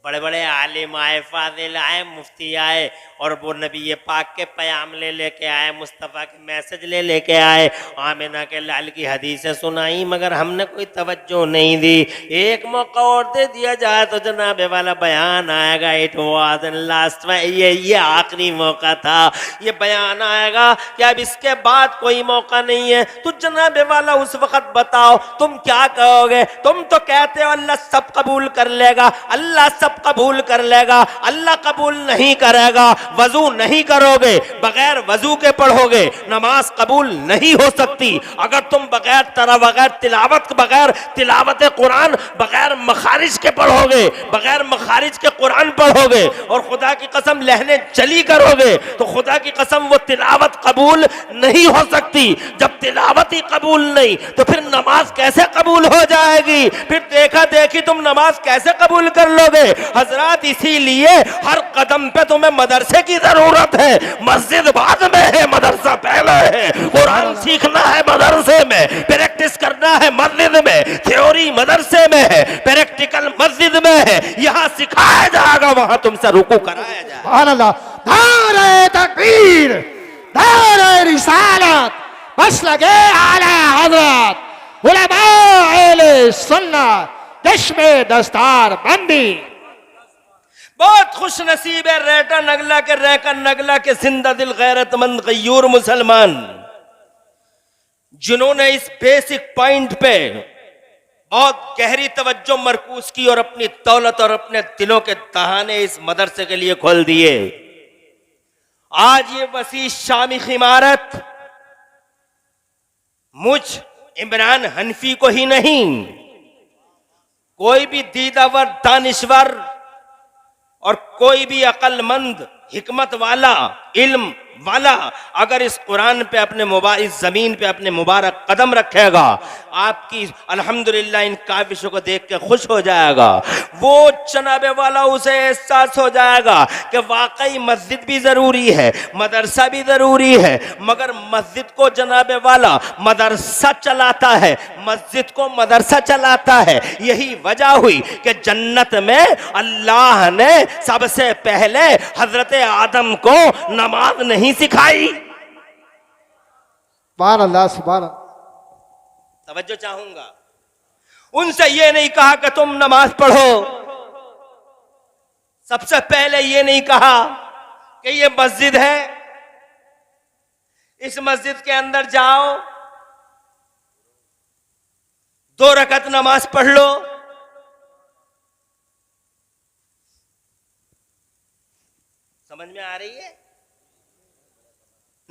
बड़े बड़े आलिम आए, फाजिल आए, मुफ्ती आए और वो नबी पाक के प्याम ले लेके आए, मुस्तफ़ा के मैसेज ले लेके आए, आमिना के लाल की हदीसें सुनाई, मगर हमने कोई तवज्जो नहीं दी। एक मौका और दे दिया जाए तो जनाबे वाला बयान आएगा। इट वाज लास्ट में, ये आखिरी मौका था, ये बयान आएगा कि अब इसके बाद कोई मौका नहीं है। तो जनाबे वाला उस वक्त बताओ तुम क्या कहोगे? तुम तो कहते हो अल्लाह सब कबूल कर लेगा, अल्लाह सब कबूल कर लेगा। अल्लाह कबूल नहीं करेगा। वजू नहीं करोगे, बगैर वजू के पढ़ोगे, नमाज कबूल नहीं हो सकती। अगर तुम बगैर तिलावत कुरान, बगैर मखारिज के पढ़ोगे, बगैर मखारिज के कुरान पढ़ोगे और खुदा की कसम लहने चली करोगे तो खुदा की कसम वो तिलावत कबूल नहीं हो सकती। जब तिलावत ही कबूल नहीं तो फिर नमाज कैसे कबूल हो जाएगी? फिर देखा देखी तुम नमाज कैसे कबूल कर लोगे? हजरत इसीलिए हर कदम पे तुम्हें मदरसे की जरूरत है। मस्जिद बाद में है, मदरसा पहले है। कुरान सीखना है मदरसे में, प्रैक्टिस करना है मस्जिद में। थ्योरी मदरसे में है, प्रैक्टिकल मस्जिद में है। यहाँ सिखाया जाएगा, वहां तुमसे रुकू कराया जाएगा। नारे तकबीर, नारे रिसालत, मसलके आला हज़रत, उलमाए अहले सुन्नत, चश्मे दस्तार बंदी। बहुत खुश नसीब है रैका नगला के जिंदा दिल गैरतमंद गयूर मुसलमान, जिन्होंने इस बेसिक पॉइंट पे बहुत गहरी तवज्जो मरकूज की और अपनी दौलत और अपने दिलों के दहाने इस मदरसे के लिए खोल दिए। आज ये वसी शामिख इमारत मुझ इमरान हनफी को ही नहीं, कोई भी दीदावर दानिश्वर और कोई भी अक्लमंद हिकमत वाला इल्म वाला अगर इस कुरान पे अपने इस जमीन पे अपने मुबारक कदम रखेगा, आपकी अल्हम्दुलिल्लाह इन काविशों को देख के खुश हो जाएगा। वो जनाबे वाला उसे एहसास हो जाएगा कि वाकई मस्जिद भी जरूरी है, मदरसा भी जरूरी है, मगर मस्जिद को जनाबे वाला मदरसा चलाता है, मस्जिद को मदरसा चलाता है। यही वजह हुई कि जन्नत में अल्लाह ने सबसे पहले हजरत आदम को नमाज नहीं सिखाई। सुभान अल्लाह, सुभान अल्लाह। तवज्जो चाहूंगा, उनसे ये नहीं कहा कि तुम नमाज पढ़ो, सबसे पहले ये नहीं कहा कि ये मस्जिद है, इस मस्जिद के अंदर जाओ, 2 रकअत नमाज पढ़ लो। समझ में आ रही है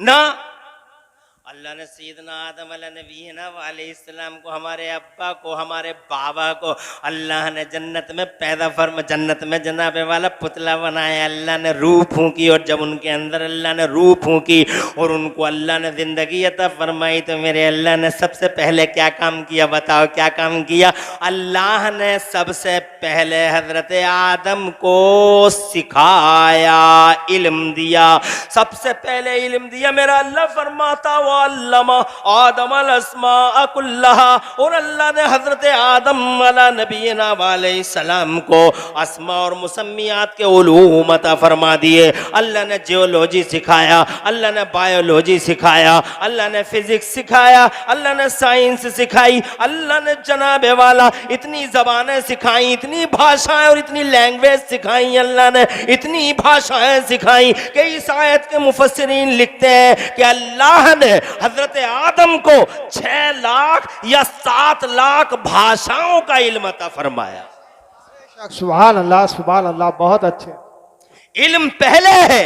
ना? अल्लाह ने सैयदना आदम अलैहिस्सलाम को, हमारे अब्बा को, हमारे बाबा को अल्लाह ने जन्नत में पैदा जन्नत में जनाबे वाला पुतला बनाया। अल्लाह ने रूह फूंकी और जब उनके अंदर अल्लाह ने रूह फूंकी और उनको अल्लाह ने जिंदगी अता फरमाई तो मेरे अल्लाह ने सबसे पहले क्या काम किया? बताओ क्या काम किया? अल्लाह ने सबसे पहले हजरत आदम को सिखाया, इल्म दिया। सबसे पहले इल्म दिया मेरा अल्लाह फरमाता हुआ अल्लामा आदम अलअस्मा कुल्लहा, और अल्लाह ने हजरत आदम अला नबीना अलैहिस्सलाम को अस्मा और मुसम्मियात के उलूम अता फरमा दिए। अल्लाह ने जियोलॉजी सिखाया, अल्लाह ने बायोलॉजी सिखाया, अल्लाह ने फिजिक्स सिखाया, अल्लाह ने साइंस सिखाई, अल्लाह ने जनाबे वाला इतनी जबानें सिखाई, इतनी भाषाएं और इतनी लैंग्वेज सिखाई। अल्लाह ने इतनी भाषाएं सिखाई कि इस आयत के मुफस्सिरीन लिखते हैं कि अल्लाह ने हजरत आदम को 6 लाख या 7 लाख भाषाओं का इल्म अता फरमाया। सुभान अल्लाह, सुभान अल्लाह, बहुत अच्छे। इल्म पहले है,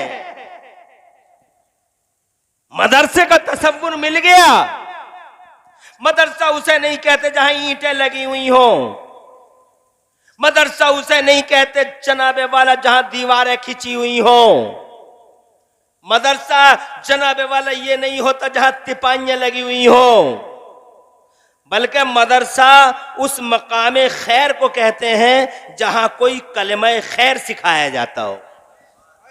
मदरसे का तसव्वुर मिल गया। मदरसा उसे नहीं कहते जहां ईंटें लगी हुई हो, मदरसा उसे नहीं कहते जनाबे वाला जहां दीवारें खिंची हुई हो, मदरसा जनाबे वाला ये नहीं होता जहां तिपाइयां लगी हुई हो, बल्कि मदरसा उस मकामे खैर को कहते हैं जहां कोई कलमा खैर सिखाया जाता हो।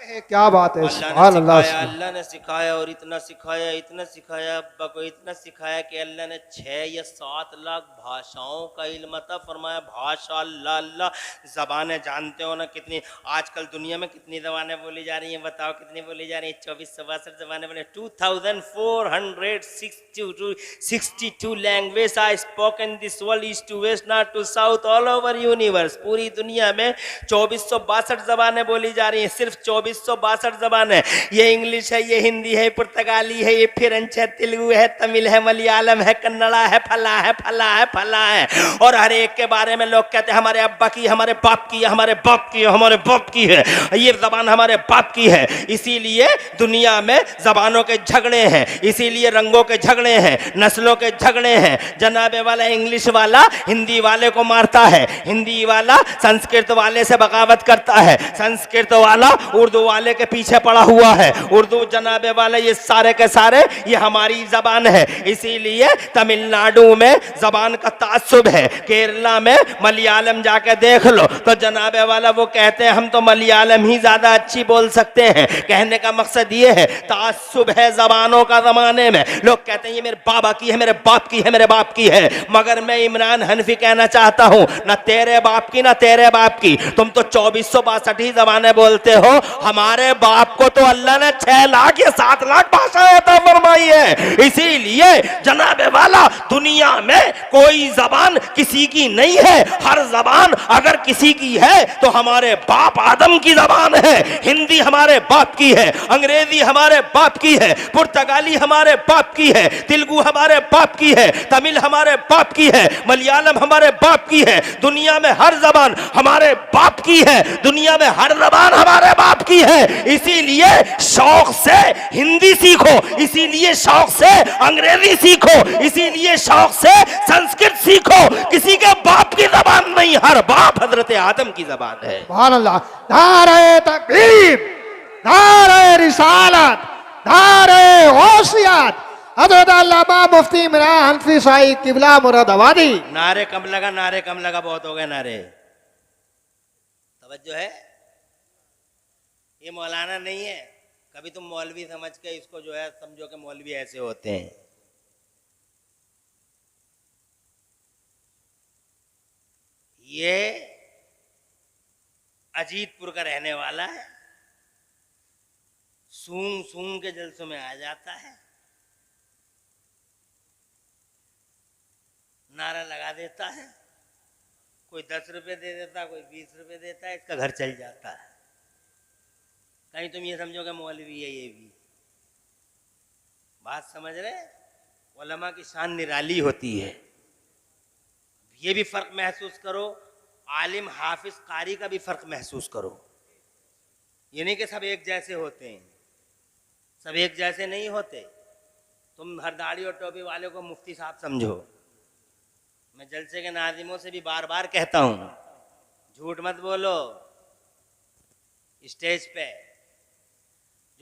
क्या बात है, सुभान अल्लाह। अल्लाह ने सिखाया और इतना सिखाया अब्बा को, इतना सिखाया कि अल्लाह ने 6 या 7 लाख भाषाओं का इल्म अता फरमाया। भाषा अल्लाह अल्लाह, ज़बानें जानते हो ना कितनी आजकल दुनिया में कितनी ज़बानें बोली जा रही हैं, बताओ कितनी बोली जा रही हैं? 2462 ज़बानें बोले, 2462 language are spoken this world, east to west, north to south, all over universe. पूरी दुनिया में 2462 ज़बानें बोली जा रही हैं, सिर्फ 2462 ज़बान है। ये इंग्लिश है, ये हिंदी है, पुर्तगाली है, ये फ्रेंच है, तेलुगु है, तमिल है, मलयालम है, कन्नड़ा है, फला है, फला है, फला है। और हर एक के बारे में लोग कहते हैं हमारे अब्बा की, हमारे बाप की, हमारे बाप की, हमारे बाप की है, ये ज़बान हमारे बाप की है। इसीलिए दुनिया में ज़बानों के झगड़े हैं, इसीलिए रंगों के झगड़े हैं, नस्लों के झगड़े हैं। जनाबे वाला इंग्लिश वाला हिंदी वाले को मारता है, हिंदी वाला संस्कृत वाले से बगावत करता है, संस्कृत वाला उर्दू वाले के पीछे पड़ा हुआ है, उर्दू जनाबे वाले, ये सारे के सारे ये हमारी जबान है। इसीलिए तमिलनाडु में जबान का तासुब है, केरला में मलयालम जाके देख लो तो जनाबे वाला वो कहते हैं हम तो मलयालम ही ज्यादा अच्छी बोल सकते हैं। कहने का मकसद ये है तासुब है जबानों का जमाने में। लोग कहते हैं ये मेरे बाबा की है, मेरे बाप की है, मेरे बाप की है, मगर मैं इमरान हनफी कहना चाहता हूं ना तेरे बाप की ना तेरे बाप की, तुम तो 2462 ही जबानें बोलते हो। हमारे बाप को तो अल्लाह ने 6 लाख या 7 लाख भाषाएं अता फरमाई है। इसीलिए जनाबे वाला दुनिया में कोई जबान किसी की नहीं है, हर जबान अगर किसी की है तो हमारे बाप आदम की जबान है। हिंदी हमारे बाप की है, अंग्रेजी हमारे बाप की है, पुर्तगाली हमारे बाप की है, तेलुगु हमारे बाप की है, तमिल हमारे बाप की है, मलयालम हमारे बाप की है। दुनिया में हर जबान हमारे बाप की है, दुनिया में हर जबान हमारे बाप की है। इसीलिए शौक से हिंदी सीखो, इसीलिए शौक से अंग्रेजी सीखो, इसीलिए शौक से संस्कृत सीखो। किसी के बाप की जबान नहीं, हर बाप हजरत आदम की जबान है। सुभान अल्लाह। नारे तकबीर, नारे रिसालत, नारे गौसियत, हजरत अल्लामा मुफ्ती इमरान हनफी साहिब किबला मुरादाबादी। नारे कम लगा, बहुत हो गए नारे। तवज्जो है, ये मौलाना नहीं है, कभी तुम मौलवी समझ के इसको जो है समझो कि मौलवी ऐसे होते हैं। ये अजीतपुर का रहने वाला है, सूंघ सूंघ के जलसों में आ जाता है, नारा लगा देता है, कोई 10 रुपए दे देता, कोई 20 रुपए देता है, इसका घर चल जाता है। कहीं तुम ये समझो कि मौलवी है ये भी। बात समझ रहे? उलमा की शान निराली होती है। ये भी फर्क महसूस करो, आलिम हाफिज कारी का भी फर्क महसूस करो। ये नहीं कि सब एक जैसे होते हैं, सब एक जैसे नहीं होते। तुम हर दाढ़ी और टोपी वाले को मुफ्ती साहब समझो। मैं जलसे के नाजिमों से भी बार बार कहता हूं, झूठ मत बोलो। स्टेज पे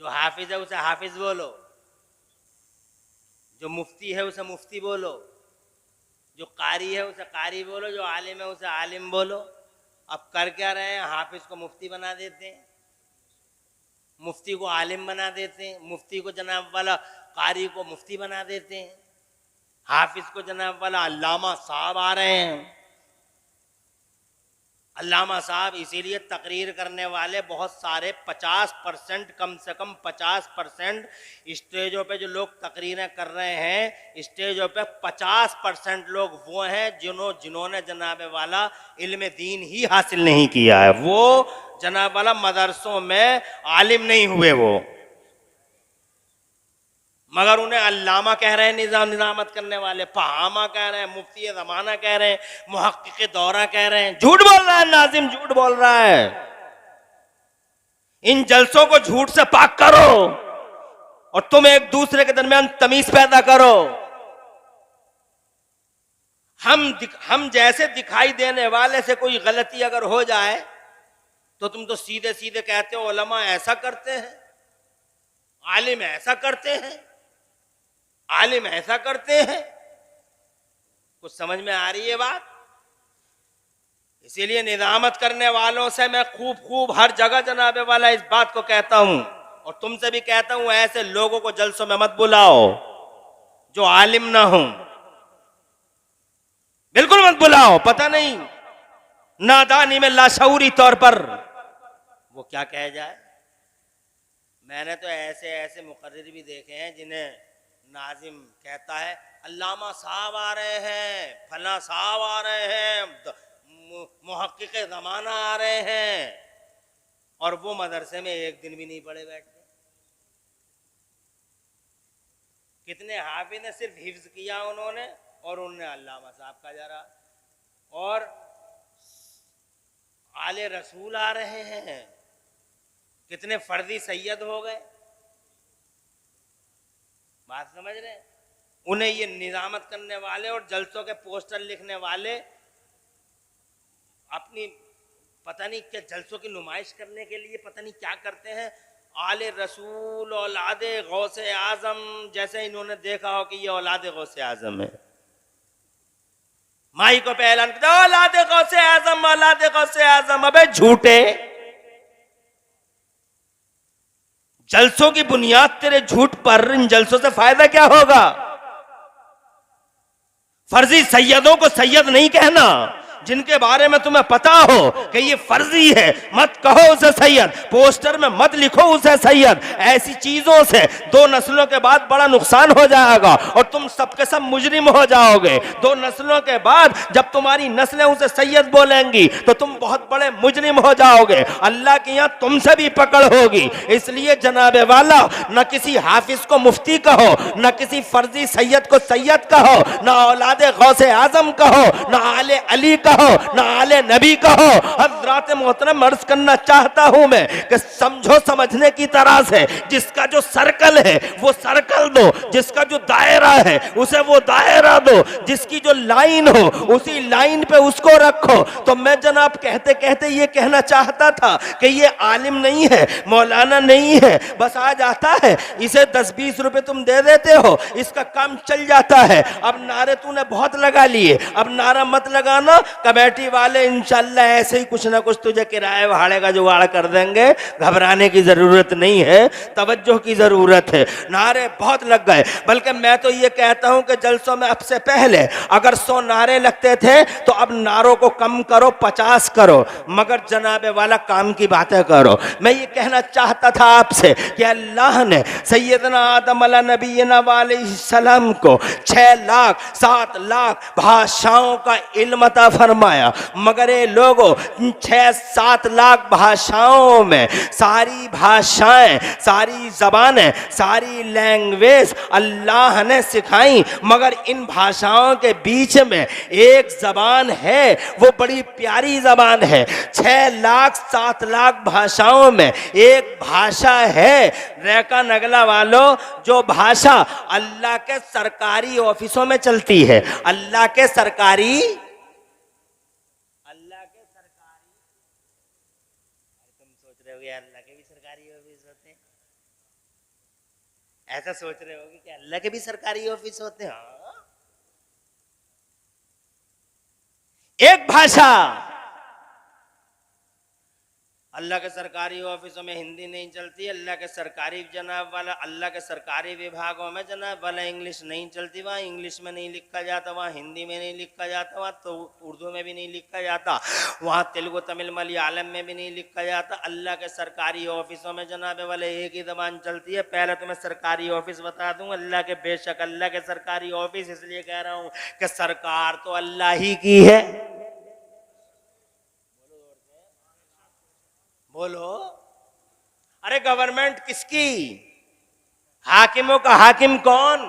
जो हाफिज है उसे हाफिज बोलो, जो मुफ्ती है उसे मुफ्ती बोलो, जो कारी है उसे कारी बोलो, जो आलिम है उसे आलिम बोलो। अब कर क्या रहे हैं? हाफिज को मुफ्ती बना देते हैं, मुफ्ती को आलिम बना देते हैं, मुफ्ती को जनाब वाला कारी को मुफ्ती बना देते हैं, हाफिज को जनाब वाला अल्लामा साहब आ रहे हैं। अल्लामा साहब इसीलिए तकरीर करने वाले बहुत सारे 50%, कम से कम 50% स्टेजों पे जो लोग तकरीरें कर रहे हैं, स्टेजों पे 50% लोग वो हैं जिन्होंने जनाब वाला इल्म दीन ही हासिल नहीं किया है। वो जनाब वाला मदरसों में आलिम नहीं हुए वो, मगर उन्हें अल्लामा कह रहे हैं, निजामत करने वाले, फहामा कह रहे हैं, मुफ्ती ज़माना कह रहे हैं, मुहक्किक़ दौरा कह रहे हैं। झूठ बोल रहा है नाजिम, झूठ बोल रहा है। इन जलसों को झूठ से पाक करो और तुम एक दूसरे के दरमियान तमीज पैदा करो। हम जैसे दिखाई देने वाले से कोई गलती अगर हो जाए तो तुम तो सीधे सीधे कहते हो उलमा ऐसा करते हैं, आलिम ऐसा करते हैं, आलिम ऐसा करते हैं। कुछ समझ में आ रही है बात? इसीलिए निजामत करने वालों से मैं खूब खूब हर जगह जनाबे वाला इस बात को कहता हूं, और तुमसे भी कहता हूं, ऐसे लोगों को जलसों में मत बुलाओ जो आलिम ना हो, बिल्कुल मत बुलाओ। पता नहीं नादानी में लाशऊरी तौर पर वो क्या कह जाए। मैंने तो ऐसे ऐसे मुकर्रिर भी देखे हैं जिन्हें नाजिम कहता है अल्लामा साहब आ रहे हैं, फला साहब आ रहे हैं, मुहक्किक ज़माना आ रहे हैं, और वो मदरसे में एक दिन भी नहीं पढ़े बैठते। कितने हाफिज ने सिर्फ हिफ्ज किया उन्होंने, और उन्हें अल्लामा साहब का जरा, और आले रसूल आ रहे हैं, कितने फर्जी सैयद हो गए। बात समझ रहे हैं? उन्हें ये निजामत करने वाले और जलसों के पोस्टर लिखने वाले अपनी पता नहीं क्या जलसों की नुमाइश करने के लिए पता नहीं क्या करते हैं। आले रसूल औलादे गौसे आजम, जैसे इन्होंने देखा हो कि ये औलादे गौसे आजम है, माई को पे ऐलान करता औलादे गौसे आजम, औलादे गौसे आजम। अबे झूठे, जलसों की बुनियाद तेरे झूठ पर, इन जलसों से फायदा क्या होगा? फर्जी सैयदों को सैयद नहीं कहना, जिनके बारे में तुम्हें पता हो कि ये फर्जी है मत कहो उसे सैयद, पोस्टर में मत लिखो उसे सैयद। ऐसी चीजों से दो नस्लों के बाद बड़ा नुकसान हो जाएगा और तुम सबके सब मुजरिम हो जाओगे। दो नस्लों के बाद जब तुम्हारी नस्लें उसे सैयद बोलेंगी तो तुम बहुत बड़े मुजरिम हो जाओगे, अल्लाह के यहाँ तुमसे भी पकड़ होगी। इसलिए जनाबे वाला, न किसी हाफिज को मुफ्ती कहो, न किसी फर्जी सैयद को सैयद कहो, न औलादे गौसे आजम कहो, न आले अली कहो, न आले नबी कहो। हज़रात मोहतरम अर्ज करना चाहता हूं मैं कि समझो समझने की तरह से, जिसका जो सर्कल है वो सर्कल दो, जिसका जो दायरा है उसे वो दायरा दो, जिसकी जो लाइन हो उसी लाइन पे उसको रखो। तो मैं जनाब कहते कहते ये कहना चाहता था कि ये आलिम नहीं है, मौलाना नहीं है, बस आ जाता है, इसे 10-20 रुपए तुम दे देते हो, इसका काम चल जाता है। अब नारे तूने बहुत लगा लिए, अब नारा मत लगाना, कमेटी वाले इंशाल्लाह ऐसे ही कुछ ना कुछ तुझे किराए भाड़े का जुगाड़ कर देंगे, घबराने की जरूरत नहीं है, तवज्जो की जरूरत है। नारे बहुत लग गए, बल्कि मैं तो ये कहता हूं कि जलसों में अब से पहले अगर 100 नारे लगते थे तो अब नारों को कम करो, 50 करो, मगर जनाबे वाला काम की बातें करो। मैं ये कहना चाहता था आपसे कि अल्लाह ने सैयदना आदम अला नबीना अलैहिस्सलाम को 6 लाख 7 लाख भाषाओं का इल्म अता फरमाया, मगर ये लोगों 6-7 लाख भाषाओं में सारी भाषाएं, सारी जबानें, सारी लैंग्वेज अल्लाह ने सिखाई, मगर इन भाषाओं के बीच में एक जबान है, वो बड़ी प्यारी जबान है। 6 लाख 7 लाख भाषाओं में एक भाषा है, रेका नगला वालों, जो भाषा अल्लाह के सरकारी ऑफिसों में चलती है, अल्लाह के सरकारी अल्लाह के भी सरकारी ऑफिस होते हैं, ऐसा सोच रहे होगे कि अल्लाह के भी सरकारी ऑफिस होते हैं। हाँ, एक भाषा अल्लाह के सरकारी ऑफिसों में हिंदी नहीं चलती, अल्लाह के सरकारी जनाब वाला अल्लाह के सरकारी विभागों में जनाब वाला इंग्लिश नहीं चलती, वहाँ इंग्लिश में नहीं लिखा जाता, वहाँ हिंदी में नहीं लिखा जाता, वहाँ तो उर्दू में भी नहीं लिखा जाता, वहाँ तेलुगु तमिल मलयालम में भी नहीं लिखा जाता। अल्लाह के सरकारी ऑफिसों में जनाब वाले एक ही जबान चलती है। पहले तो मैं सरकारी ऑफिस बता दूँ, अल्लाह के बेशक अल्लाह के सरकारी ऑफिस इसलिए कह रहा हूँ कि सरकार तो अल्लाह ही की है। बोलो, अरे गवर्नमेंट किसकी? हाकिमों का हाकिम कौन?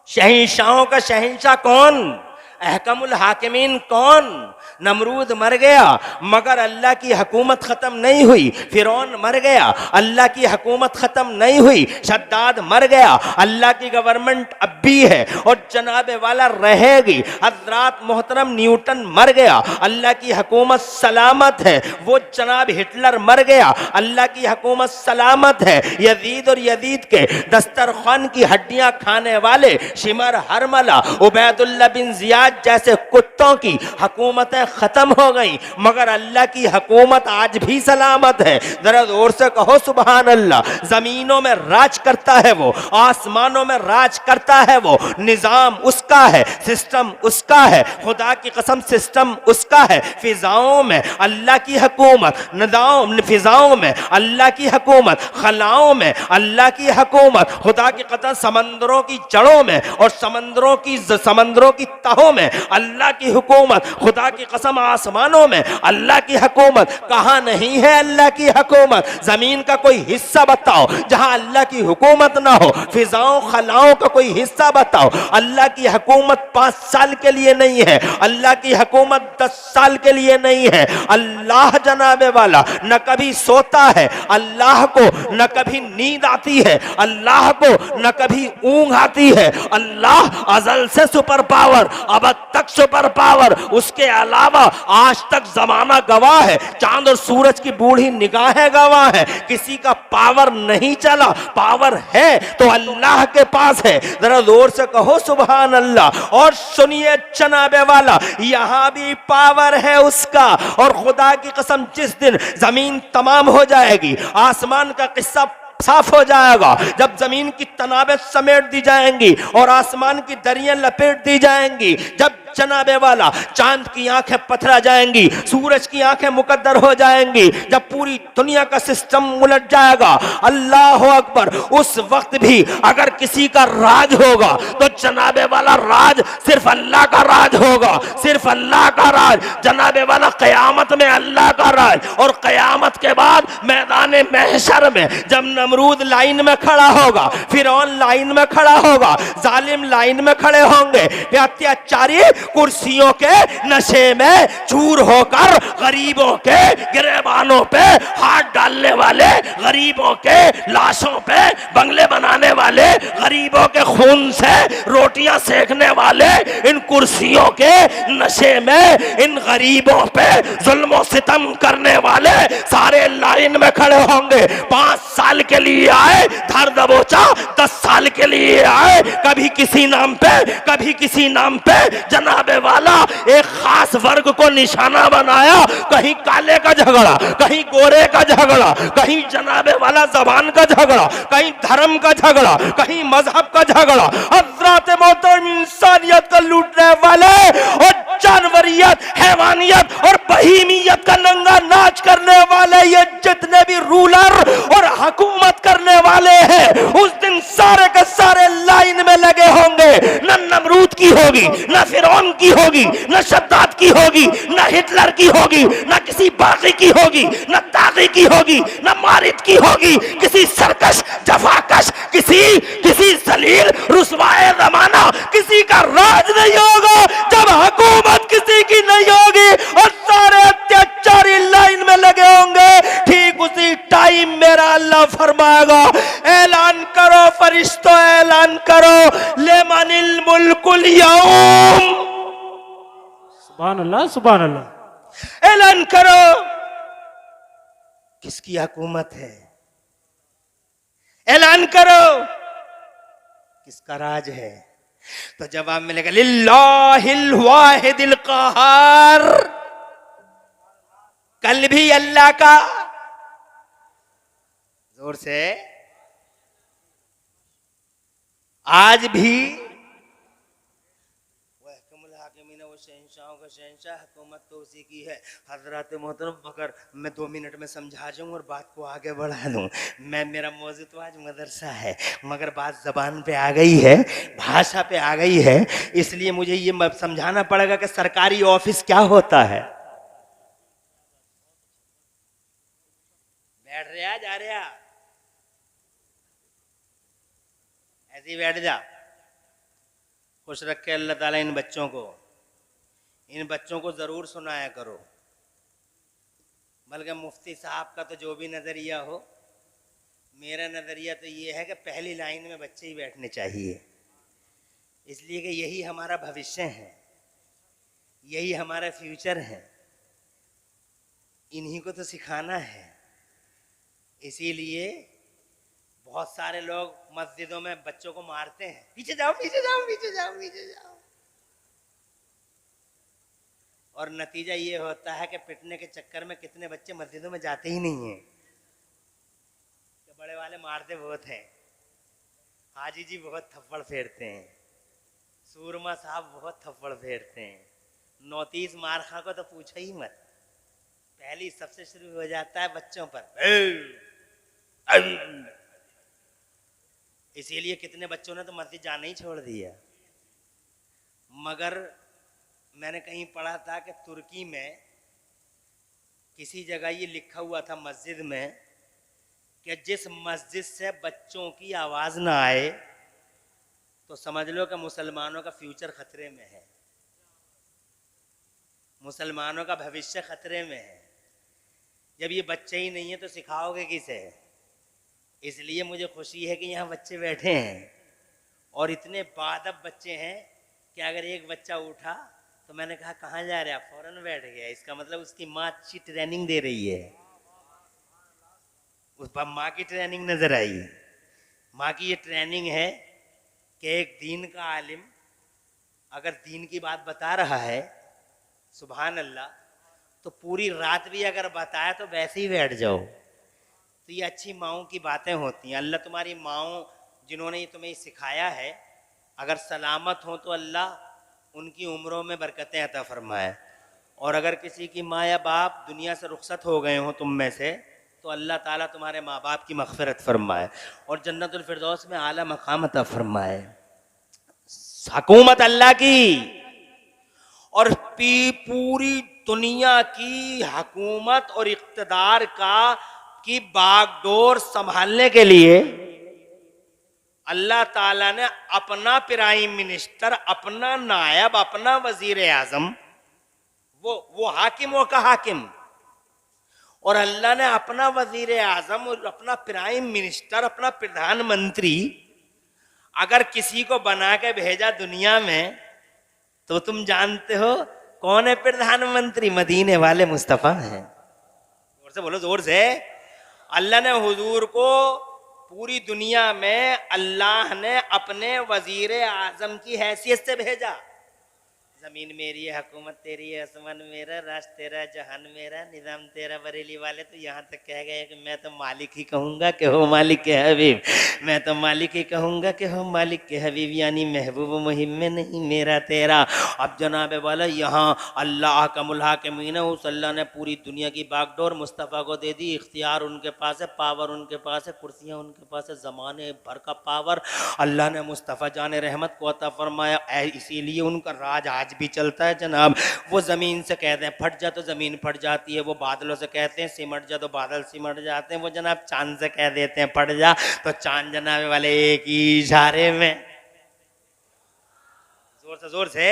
शहंशाहों का शहंशाह कौन? अहकमुल हाकिमीन कौन? नमरूद मर गया मगर अल्लाह की हुकूमत ख़त्म नहीं हुई, फिरौन मर गया अल्लाह की हुकूमत ख़त्म नहीं हुई, शद्दाद मर गया, अल्लाह की गवर्नमेंट अब भी है और जनाबे वाला रहेगी। हज़रात मोहतरम न्यूटन मर गया, अल्लाह की हुकूमत सलामत है। वो जनाब हिटलर मर गया, अल्लाह की हुकूमत सलामत है। यजीद और यजीद के दस्तरखान की हड्डियाँ खाने वाले शिमर हरमला, उबैदुल्लाह बिन जियाद आज जैसे कुत्तों की हुकूमतें खत्म हो गई, मगर अल्लाह की हुकूमत आज भी सलामत है। जरा जोर से कहो सुभान अल्लाह। जमीनों में राज करता है वो, आसमानों में राज करता है वो, निजाम उसका है, सिस्टम उसका है, खुदा की कसम सिस्टम उसका है। फिजाओं में अल्लाह की हुकूमत, नदाओं फिजाओं में अल्लाह की हुकूमत, खलाओं में अल्लाह की हुकूमत, खुदा की कसम समंदरों की जड़ों में और समंदरों की तहों में अल्लाह की हुकूमत, खुदा की कसम आसमानों में अल्लाह की हुकूमत। कहां नहीं है अल्लाह की हुकूमत? जमीन का कोई हिस्सा बताओ जहां अल्लाह की हुकूमत ना हो। फिजाओं खलाओं का कोई हिस्सा बताओ। अल्लाह की हुकूमत 5 साल के लिए नहीं है, अल्लाह की हुकूमत 10 साल के लिए नहीं है। अल्लाह जनाबे वाला न कभी सोता है, अल्लाह को न कभी नींद आती है, अल्लाह को न कभी ऊंघ आती है। अल्लाह अजल से सुपर पावर, अब तक सुपर पावर, उसके अलावा आज तक जमाना गवाह है, चांद और सूरज की बूढ़ी निगाहें गवाह है, किसी का पावर नहीं चला। पावर है तो अल्लाह के पास है। जरा जोर से कहो सुभान अल्लाह। और सुनिए जनाबे वाला, यहां भी पावर है उसका। और खुदा की कसम जिस दिन जमीन तमाम हो जाएगी, आसमान का किस्सा साफ हो जाएगा, जब जमीन की तनाबें समेट दी जाएंगी और आसमान की दरियां लपेट दी जाएंगी, जब जनाबे वाला चांद की आंखें पथरा जाएंगी, सूरज की आंखें मुकद्दर हो जाएंगी, जब पूरी दुनिया का सिस्टम उलट जाएगा, अल्लाह अकबर, उस वक्त भी अगर किसी का राज होगा तो जनाबे वाला राज सिर्फ अल्लाह का राज होगा, सिर्फ अल्लाह का राज। जनाबे वाला कयामत में अल्लाह का राज, और कयामत के बाद मैदान महशर में जब नमरूद लाइन में खड़ा होगा, फिरौन लाइन में खड़ा होगा, जालिम लाइन में खड़े होंगे, अत्याचारी कुर्सियों के नशे में चूर होकर गरीबों के गिरेबानों पे हाथ डालने वाले, गरीबों के लाशों पे बंगले बनाने वाले, गरीबों के खून से रोटियां सेकने वाले, इन कुर्सियों के नशे में इन गरीबों पे जुल्म सितम करने वाले सारे लाइन में खड़े होंगे। 5 साल के लिए आए धर दबोचा, 10 साल के लिए आए, कभी किसी नाम पे कभी किसी नाम पे। जनाबे वाला एक खास वर्ग को निशाना बनाया, कहीं काले का झगड़ा, कहीं गोरे का झगड़ा, कहीं जनाबे वाला जबान का झगड़ा, कहीं धर्म का झगड़ा, कहीं मजहब का झगड़ा। हज़रात मोहतरम इंसानियत को लूटने वाले और जानवरियत, हैवानियत और बहीमियत का नंगा नाच करने वाले, ये जितने भी रूलर और हुकूमत करने वाले हैं, उस दिन सारे के सारे लाइन में लगे होंगे। न नमरूद की होगी, न फिरौन की होगी, न शद्दाद की होगी, न हिटलर की होगी, न किसी बागी की होगी, न तागी की होगी, न मारिद की होगी, किसी सरकश जफाकश, किसी जलील रुसवाए जमाना किसी का राज नहीं होगा जब हुकूमत किसी की नहीं होगी और सारे अत्याचारी लाइन में लगे होंगे। ठीक उसी टाइम मेरा अल्लाह फरमाएगा, ऐलान करो फरिश्तों, ऐलान करो, लेमनिल मुल्कुल यौम, सुभान अल्लाह सुभान अल्लाह। ऐलान करो किसकी हुकूमत है, ऐलान करो किसका राज है। तो जवाब मिलेगा लिल्लाहिल वाहिदिल क़हार, कल भी अल्लाह का, जोर से, आज भी शहंशाह, हुकूमत तो उसी की है। हजरत मोहतरम, मगर मैं 2 मिनट में समझा जाऊं और बात को आगे बढ़ा दूं। मेरा मौजू तो आज मदरसा है, मगर बात जबान पे आ गई है, भाषा पे आ गई है, इसलिए मुझे ये समझाना पड़ेगा कि सरकारी ऑफिस क्या होता है। बैठ रहा जा रहा, ऐसे ही बैठ जा। खुश रखे अल्लाह ताला इन बच्चों को, इन बच्चों को जरूर सुनाया करो। बल्कि मुफ्ती साहब का तो जो भी नजरिया हो, मेरा नजरिया तो ये है कि पहली लाइन में बच्चे ही बैठने चाहिए, इसलिए कि यही हमारा भविष्य है, यही हमारा फ्यूचर है, इन्हीं को तो सिखाना है। इसीलिए बहुत सारे लोग मस्जिदों में बच्चों को मारते हैं, पीछे जाओ पीछे जाओ पीछे जाओ पीछे जाओ। और नतीजा ये होता है कि पिटने के चक्कर में कितने बच्चे मस्जिदों में जाते ही नहीं हैं, कि बड़े वाले मारते बहुत हैं, हाजी जी बहुत थप्पड़ फेरते हैं, सूरमा साहब बहुत थप्पड़ फेरते हैं, 39 मार खा को तो पूछो ही मत। पहली सबसे शुरू हो जाता है बच्चों पर। इसीलिए कितने बच्चों ने तो मस्जिद जाना ही छोड़ दिया। मगर मैंने कहीं पढ़ा था कि तुर्की में किसी जगह ये लिखा हुआ था मस्जिद में कि जिस मस्जिद से बच्चों की आवाज ना आए तो समझ लो कि मुसलमानों का फ्यूचर खतरे में है, मुसलमानों का भविष्य खतरे में है। जब ये बच्चे ही नहीं है तो सिखाओगे किसे? इसलिए मुझे खुशी है कि यहाँ बच्चे बैठे हैं और इतने बादब बच्चे हैं कि अगर एक बच्चा उठा तो मैंने कहा कहाँ जा रहे आप, फौरन बैठ गया। इसका मतलब उसकी माँ अच्छी ट्रेनिंग दे रही है, उस पर माँ की ट्रेनिंग नजर आई। माँ की ये ट्रेनिंग है कि एक दीन का आलिम अगर दीन की बात बता रहा है, सुभान अल्लाह, तो पूरी रात भी अगर बताया तो वैसे ही बैठ जाओ। तो ये अच्छी माओं की बातें होती हैं। अल्लाह तुम्हारी माओं जिन्होंने ये तुम्हें सिखाया है अगर सलामत हो तो अल्लाह उनकी उम्रों में बरकतें अता फरमाए, और अगर किसी की माँ या बाप दुनिया से रुखसत हो गए हों तुम में से तो अल्लाह ताला तुम्हारे माँ बाप की मग़फ़िरत फरमाए और जन्नतुल फिरदौस में आला मकाम अता फरमाए। हुकूमत अल्लाह की और पूरी दुनिया की हुकूमत और इक़्तिदार की बागडोर संभालने के लिए अल्लाह ताला ने अपना प्राइम मिनिस्टर, अपना नायब, अपना वजीर आजम, वो हाकिम हो का हाकिम, और अल्लाह ने अपना वजीर आजम और अपना प्राइम मिनिस्टर, अपना प्रधानमंत्री अगर किसी को बना के भेजा दुनिया में तो तुम जानते हो कौन है प्रधानमंत्री? मदीने वाले मुस्तफ़ा हैं। जोर से बोलो, जोर से। अल्लाह ने हुजूर को पूरी दुनिया में अल्लाह ने अपने वजीर आजम की हैसियत से भेजा। जमीन मेरी है, हुकूमत तेरी है, आसमान मेरा, राष्ट्र तेरा, जहान मेरा, निजाम तेरा। बरेली वाले तो यहाँ तक कह गए कि मैं तो मालिक ही कहूँगा कि हो मालिक के हबीब, मैं तो मालिक ही कहूँगा कि हो मालिक के हबीब, यानी महबूब मुहिम में नहीं मेरा तेरा। अब जनाब वाला यहाँ अल्लाह का मुल्हाकिमीन, उस अल्लाह ने पूरी दुनिया की बागडोर मुस्तफ़ा को दे दी। इख्तियार उनके पास है, पावर उनके पास है, कुर्सियाँ उनके पास है, ज़माने भर का पावर अल्लाह ने मुस्तफ़ा जान रहमत को अता फरमाया। इसीलिए उनका राज आज भी चलता है जनाब। वो ज़मीन से कहते हैं फट जा तो ज़मीन फट जाती है, वो बादलों से कहते हैं सिमट जा तो बादल सिमट जाते हैं, वो जनाब चांद से कह देते हैं फट जा तो चांद जनाब वाले एक ही इशारे में, जोर से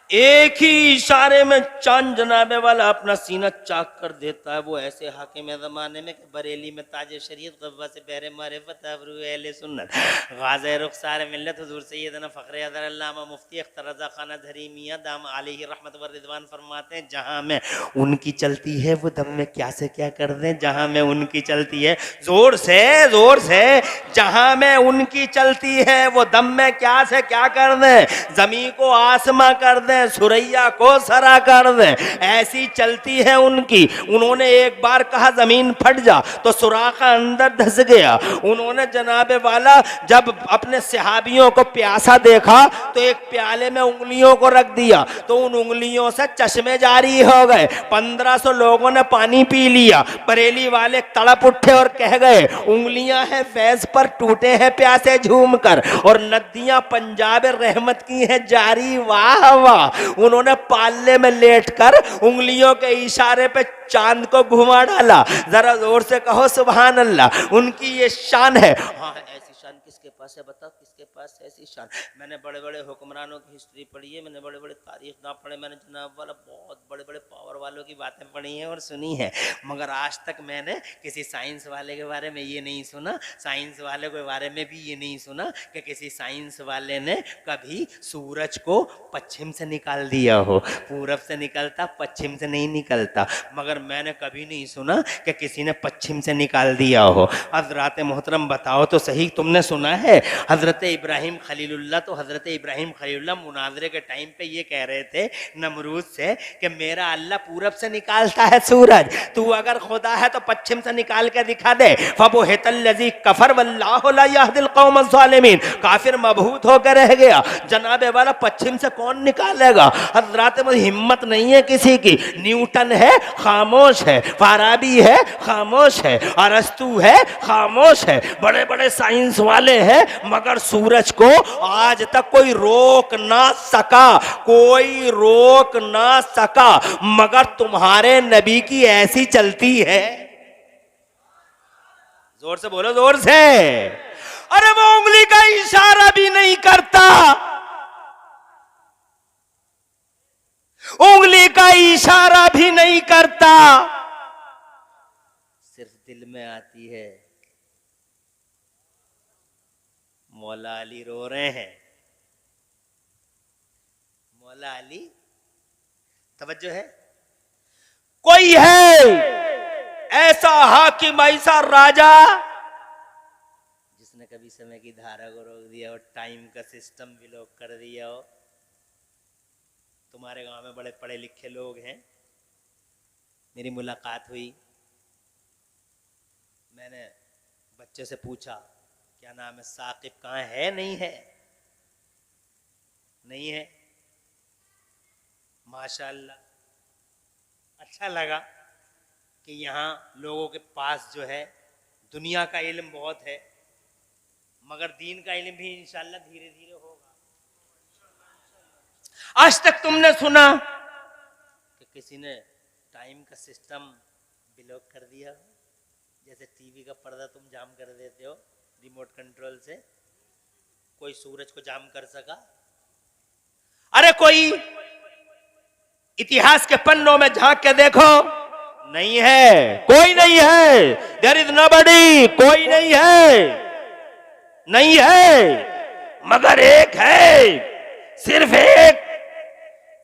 एक ही इशारे में चांद जनाबे वाला अपना सीना चाक कर देता है। वो ऐसे हाकिम ज़माने में कि बरेली में ताज शरीयत, गब्बा से बहरे मारिफत, अबरू अहले सुन्नत, गाज़े रुखसार मिल्लत, हुज़ूर सैयदना फ़ख्र अज़हर अल्लामा मुफ्ती अख्तर रज़ा खान अज़हरी मियां दाम अलैहि रहमत व रिज़वान फरमाते हैं, जहाँ में उनकी चलती है वो दम में क्या से क्या कर दें। जहाँ में उनकी चलती है, जोर से, जहाँ में उनकी चलती है वो दम में क्या से क्या कर दें, ज़मीन को आसमां कर दें, सुरैया को सरा कर दे, ऐसी चलती है उनकी। उन्होंने एक बार कहा जमीन फट जा तो सुराखा अंदर धस गया। उन्होंने जनाबे वाला जब अपने सहाबियों को प्यासा देखा तो एक प्याले में उंगलियों को रख दिया तो उन उंगलियों से चश्मे जारी हो गए। 1500 लोगों ने पानी पी लिया। बरेली वाले तड़प उठे और कह गए उंगलियां हैं फैज पर, टूटे हैं प्यासे झूम कर, और नदियां पंजाब रहमत की हैं जारी, वाह वाह। उन्होंने पाले में लेटकर उंगलियों के इशारे पे चांद को घुमा डाला। जरा जोर से कहो सुभान अल्लाह। उनकी ये शान है। हाँ, ऐसी शान किसके पास है बताओ, किसके पास है ऐसी शान? मैंने बड़े बड़े हुक्मरानों की हिस्ट्री पढ़ी है, मैंने बड़े बड़े तारीख ना पढ़े, मैंने जनाब वाला बहुत बड़े बड़े पावर वालों की बातें पढ़ी हैं और सुनी है, मगर आज तक मैंने किसी साइंस वाले के बारे में ये नहीं सुना, साइंस वाले के बारे में भी ये नहीं सुना कि किसी साइंस वाले ने कभी सूरज को पश्चिम से निकाल दिया हो। पूरब से निकलता, पश्चिम से नहीं निकलता, मगर मैंने कभी नहीं सुना कि किसी ने पश्चिम से निकाल दिया हो। हज़रात मोहतरम बताओ तो सही, तुमने तुमने सुना है हजरत इब्राहिम खलीलुल्लाह, तो हजरत इब्राहिम खलीलुल्लाह मुनाजरे के टाइम पे ये कह रहे थे नमरूद से कि मेरा अल्लाह पूरब से निकालता है सूरज, तू अगर खुदा है तो पश्चिम से निकाल के दिखा दे। फबुहितल्लज़ी कफर वल्लाहु ला यहदिल कौम ज़ालिमीन, काफिर मबहूत होकर रह गया। जनाबे वाला पश्चिम से कौन निकालेगा? हजरात में हिम्मत नहीं है किसी की। न्यूटन है खामोश है, फाराबी है खामोश है, अरस्तू है खामोश है, बड़े बड़े साइंस वाले हैं, मगर सूरज को आज तक कोई रोक ना सका, कोई रोक ना सका। मगर तुम्हारे नबी की ऐसी चलती है। जोर से बोलो, जोर से। अरे वो उंगली का इशारा भी नहीं करता, उंगली का इशारा भी नहीं करता, सिर्फ दिल में आती है। मौला अली रो रहे हैं, मौला अली, तवज्जो है। कोई है ऐसा हाकिम, ऐसा राजा जिसने कभी समय की धारा को रोक दिया हो, टाइम का सिस्टम भी लॉक कर दिया हो? तुम्हारे गांव में बड़े पढ़े लिखे लोग हैं, मेरी मुलाकात हुई, मैंने बच्चे से पूछा क्या नाम है, साकिब कहाँ है? नहीं है, नहीं है। माशाअल्लाह, अच्छा लगा कि यहाँ लोगों के पास जो है दुनिया का इल्म बहुत है, मगर दीन का इल्म भी इंशाअल्लाह धीरे धीरे होगा। आज तक तुमने सुना कि किसी ने टाइम का सिस्टम ब्लॉक कर दिया हो? जैसे टीवी का पर्दा तुम जाम कर देते हो रिमोट कंट्रोल से, कोई सूरज को जाम कर सका? अरे कोई इतिहास के पन्नों में झांक के देखो, नहीं है, कोई नहीं है। देयर इज नोबडी, कोई नहीं है, नहीं है। मगर एक है, सिर्फ एक,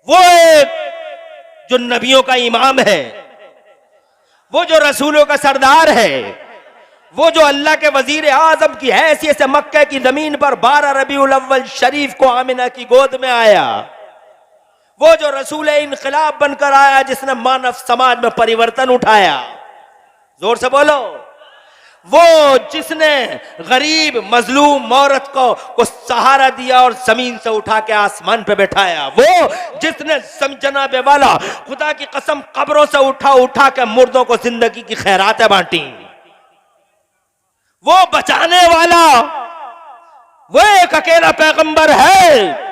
वो एक जो नबियों का इमाम है, वो जो रसूलों का सरदार है, वो जो अल्लाह के वजीर आजम की हैसियत से मक्के की जमीन पर 12 रबीउल अव्वल शरीफ को आमिना की गोद में आया, वो जो रसूल इनकलाब बनकर आया, जिसने मानव समाज में परिवर्तन उठाया। जोर से बोलो। वो जिसने गरीब मजलूम औरत को सहारा दिया और जमीन से उठा के आसमान पे बैठाया। वो जिसने जनाबे वाला खुदा की कसम कब्रों से उठा के मुर्दों को जिंदगी की खैरातें बांटी। वो बचाने वाला, वो एक अकेला पैगंबर है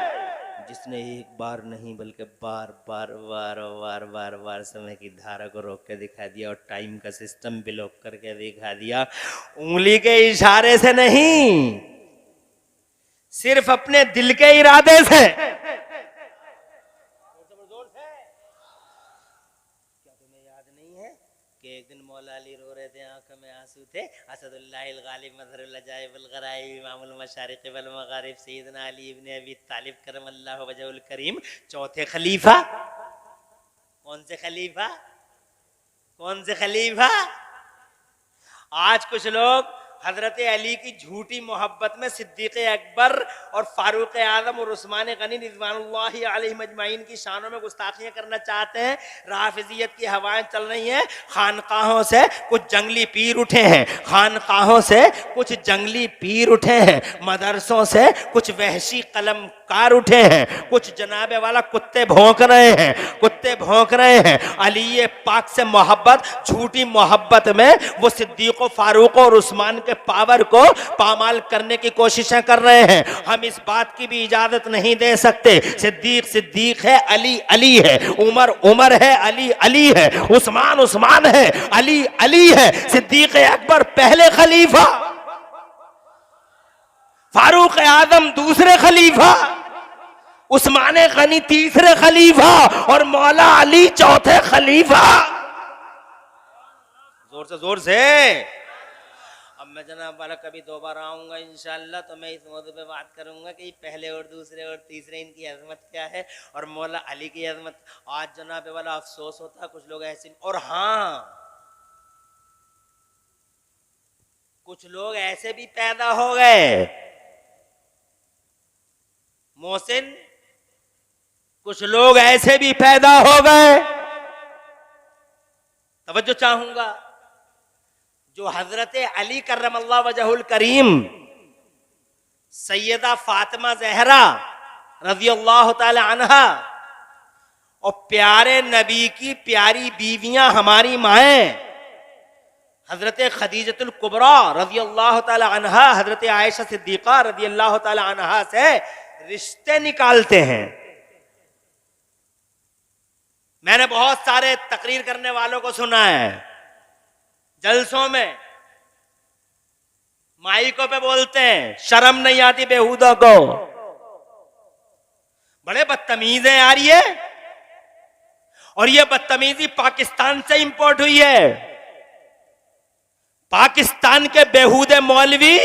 जिसने एक बार नहीं बल्कि बार बार बार बार बार बार समय की धारा को रोक के दिखा दिया और टाइम का सिस्टम ब्लॉक करके दिखा दिया। उंगली के इशारे से नहीं, सिर्फ अपने दिल के इरादे से। क्या तुम्हें याद नहीं है कि एक दिन मौला अली रो रहे थे, आंखों में आंसू थे। असदुल्लाहिल गालिब मज़हरुल अजाइबिल गराइब इमामुल मशारिक़ वल मगारिब सैयदना अली इब्न अबी तालिब करमल्लाहु वजहुल करीम, चौथे खलीफा। कौन से खलीफा? कौन से खलीफा? आज कुछ लोग हजरत अली की झूठी मोहब्बत में सिद्दीक़ अकबर और फारूक आजम और उस्मान गनी रिज़वानुल्लाहि अलैहिम अजमाइन की शानों में गुस्ताखियां करना चाहते हैं। राफिजियत की हवाएं चल रही हैं। खानकाहों से कुछ जंगली पीर उठे हैं, खानकाहों से कुछ जंगली पीर उठे हैं, मदरसों से कुछ वहशी कलमकार उठे हैं, कुछ जनाबे वाला कुत्ते भौंक रहे हैं, कुत्ते भौंक रहे हैं। अली पाक से मोहब्बत, झूठी मोहब्बत में वो सिद्दीक़ फारूक और उस्मान के पावर को पामाल करने की कोशिशें कर रहे हैं। हम इस बात की भी इजाजत नहीं दे सकते। सिद्दीक सिद्दीक है, अली अली है, उमर उमर है, अली अली है, उस्मान उस्मान है, अली अली है। सिद्दीक अकबर पहले खलीफा, फारूक आजम दूसरे खलीफा, उस्मान गनी तीसरे खलीफा और मौला अली चौथे खलीफा। जोर से जोर से। अब मैं जनाब वाला कभी दोबारा आऊंगा इंशाअल्लाह, तो मैं इस मौजू पे बात करूंगा कि पहले और दूसरे और तीसरे इनकी अजमत क्या है और मौला अली की अजमत। आज जनाब वाला अफसोस होता है कुछ लोग ऐसे। और हाँ, कुछ लोग ऐसे भी पैदा हो गए मोहसिन, कुछ लोग ऐसे भी पैदा हो गए, तवज्जो चाहूंगा, जो हजरत अली करमल्लाहु वजहुल करीम, सैयदा फातिमा जहरा रजी अल्लाह ताला अन्हा और प्यारे नबी की प्यारी बीवियां हमारी माएं हजरत खदीजतुल कुबरा रजी अल्लाह ताला अन्हा, हजरत आयशा सिद्दीका रजी अल्लाह ताला अन्हा से रिश्ते निकालते हैं। मैंने बहुत सारे तकरीर करने वालों को सुना है, जलसों में माइकों पे बोलते हैं शर्म नहीं आती बेहुदा को, बड़े बदतमीज हैं यार ये, और ये बदतमीजी पाकिस्तान से इंपोर्ट हुई है। पाकिस्तान के बेहुदे मौलवी,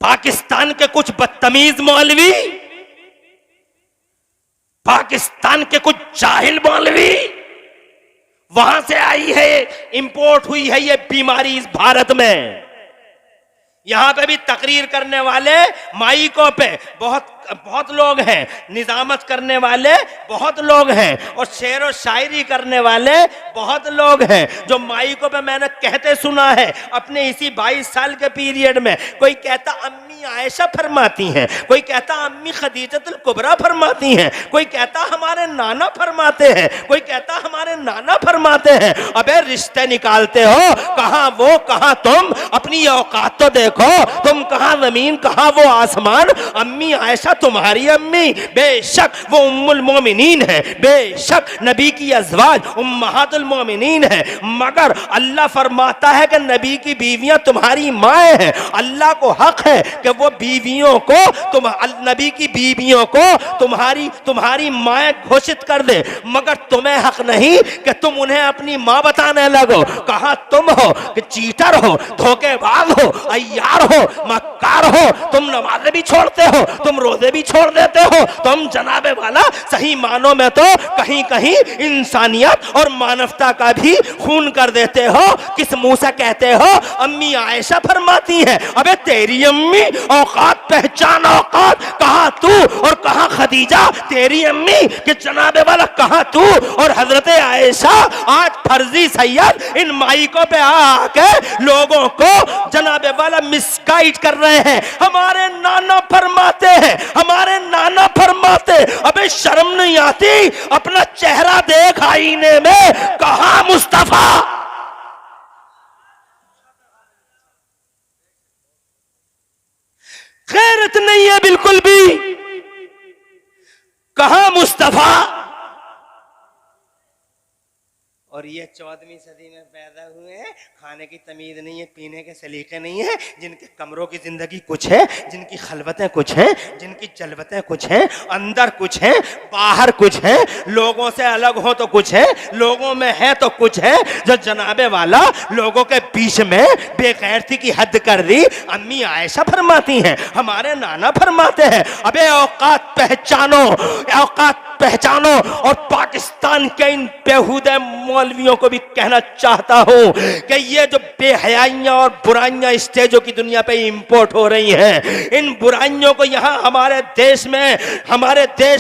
पाकिस्तान के कुछ बदतमीज मौलवी, पाकिस्तान के कुछ जाहिल मौलवी, वहां से आई है, इंपोर्ट हुई है ये बीमारी इस भारत में। यहां पे भी तकरीर करने वाले माइकों पे बहुत लोग हैं, निजामत करने वाले बहुत लोग हैं, और शेर और शायरी करने वाले बहुत लोग हैं, जो माइकों पे मैंने कहते सुना है अपने इसी 22 साल के पीरियड में। कोई कहता अम्मी आयशा फरमाती हैं, कोई कहता अम्मी खदीजतुल कुबरा फरमाती हैं, कोई कहता हमारे नाना फरमाते हैं, कोई कहता हमारे नाना फरमाते हैं। अबे रिश्ते निकालते हो, कहां वो कहां तुम, अपनी औकात तो देखो, तुम कहां जमीन कहां वो आसमान। अम्मी आयशा तुम्हारी अम्मी, बेशक वो उम्मुल मोमिनीन है, बेशक नबी की अज़वाज उम्महातुल मोमिनीन है, मगर अल्लाह फरमाता है कि नबी की बीवियां तुम्हारी माएँ हैं। अल्लाह को हक है कि वो बीवियों को, नबी की बीवियों को तुम्हारी माएँ घोषित कर दे, मगर तुम्हें हक नहीं कि तुम उन्हें अपनी माँ बताने लगो। कहां तुम हो कि चीटर हो, धोखेबाज हो, अय्यार हो, मक्कार हो, तुम नमाज़ें भी छोड़ते हो, तुम रोजे भी छोड़ देते हो, तुम जनाबे वाला सही मानों में तो कहीं कहीं इंसानियत और मानवता का भी खून कर देते हो। किस मुंह से कहते हो अम्मी आयशा फरमाती हैं? अबे तेरी अम्मी, औकात पहचान औकात, कहां तू और कहां खदीजा तेरी अम्मी कि जनाबे वाला कहां तू और हजरत आयशा। आज फर्जी सैयद इन माइकों पे आके लोगों को जनाबे वाला मिसगाइड कर रहे हैं। हमारे नाना फरमाते हैं, हमारे नाना फरमाते। अबे शर्म नहीं आती? अपना चेहरा देख आईने में, कहां मुस्तफा। गैरत नहीं है बिल्कुल भी, कहां मुस्तफा। और ये 14वीं सदी में पैदा हुए हैं, खाने की तमीज नहीं है, पीने के सलीके नहीं है, जिनके कमरों की जिंदगी कुछ है, जिनकी खलवतें कुछ हैं, जिनकी जलवतें कुछ हैं, अंदर कुछ है बाहर कुछ है, लोगों से अलग हो तो कुछ है, लोगों में है तो कुछ है, जो जनाबे वाला लोगों के बीच में बेगैरती की हद कर दी। अम्मी आयशा फरमाती हैं, हमारे नाना फरमाते हैं। अबे औकात पहचानो, औकात पहचानो। और पाकिस्तान के इन बेहुदे मौलवियों को भी कहना चाहता हूं कि ये जो बेहयाइयां और बुराइयां स्टेजों की दुनिया पे इंपोर्ट हो रही हैं, इन बुराइयों को यहां हमारे देश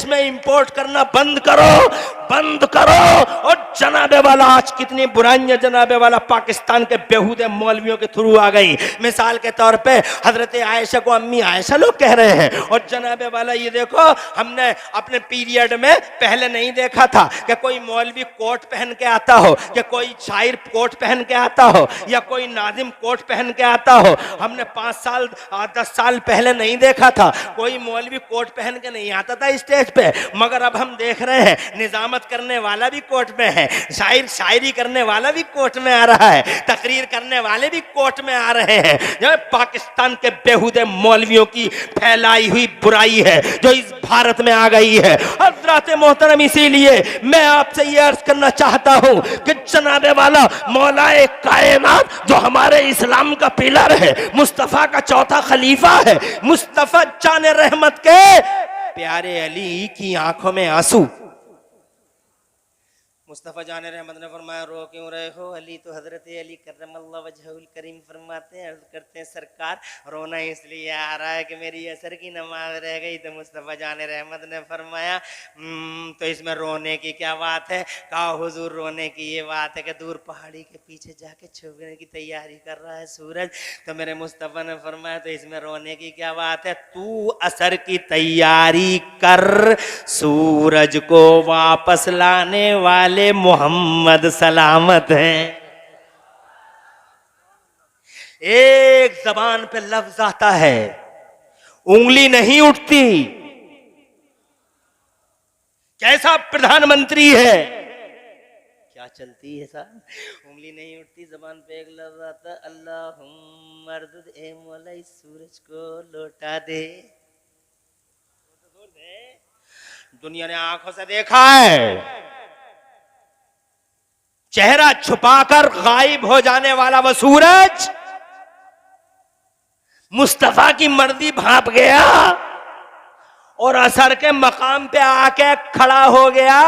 में इंपोर्ट करना बंद करो, बंद करो। और जनाबे वाला आज कितनी बुराइयां जनाबे वाला पाकिस्तान के बेहुदे मौलवियों के थ्रू आ गई। मिसाल के तौर पे हजरत आयशा को अम्मी आयशा लोग कह रहे हैं, और जनाबे वाला ये देखो, हमने अपने पीरियड में पहले नहीं देखा था कि कोई मौलवी कोट पहन के आता हो, कि कोई शायर कोट पहन के आता हो, या कोई नाजिम कोट पहन के आता हो। हमने 5 साल 10 साल पहले नहीं देखा था, कोई मौलवी कोट पहन के नहीं आता था स्टेज पे, मगर अब हम देख रहे हैं निजामत करने वाला भी कोट में है, शायरी करने वाला भी कोट में आ रहा है, तकरीर करने वाले भी कोट में आ रहे हैं। जो पाकिस्तान के बेहुदे मौलवियों की फैलाई हुई बुराई है जो इस भारत में आ गई है। हज़रात मोहतरम, इसीलिए मैं आपसे ये अर्ज करना चाहता हूं कि जनाबे वाला मौलाए कायनात जो हमारे इस्लाम का पिलर है, मुस्तफा का चौथा खलीफा है, मुस्तफा जाने रहमत के प्यारे अली की आंखों में आंसू, मुस्तफ़ा जान रहमत ने फरमाया रो क्यों रहे हो अली तो हज़रत अली करमल्लाहु वजहुल करीम फरमाते हैं, अर्ज़ करते हैं सरकार रोना इसलिए आ रहा है कि मेरी असर की नमाज रह गई। तो मुस्तफ़ा जान रहमत ने फरमाया तो इसमें रोने की क्या बात है? कहा हुजूर रोने की ये बात है कि दूर पहाड़ी के पीछे जाके छुपने की तैयारी कर रहा है सूरज। तो मेरे मुस्तफ़ा ने फरमाया तो इसमें रोने की क्या बात है? तू असर की तैयारी कर, सूरज को वापस लाने वाले मोहम्मद सलामत हैं। एक जबान पे लफ्ज आता है, उंगली नहीं उठती। कैसा प्रधानमंत्री है, क्या चलती है साहब, उंगली नहीं उठती, जबान पे एक लफ्ज आता, अल्लाहुम्मा अर्दुद ए मौला इस सूरज को लौटा दे। दुनिया ने आंखों से देखा है, चेहरा छुपाकर गायब हो जाने वाला वो सूरज मुस्तफा की मर्जी भांप गया और असर के मकाम पे आके खड़ा हो गया।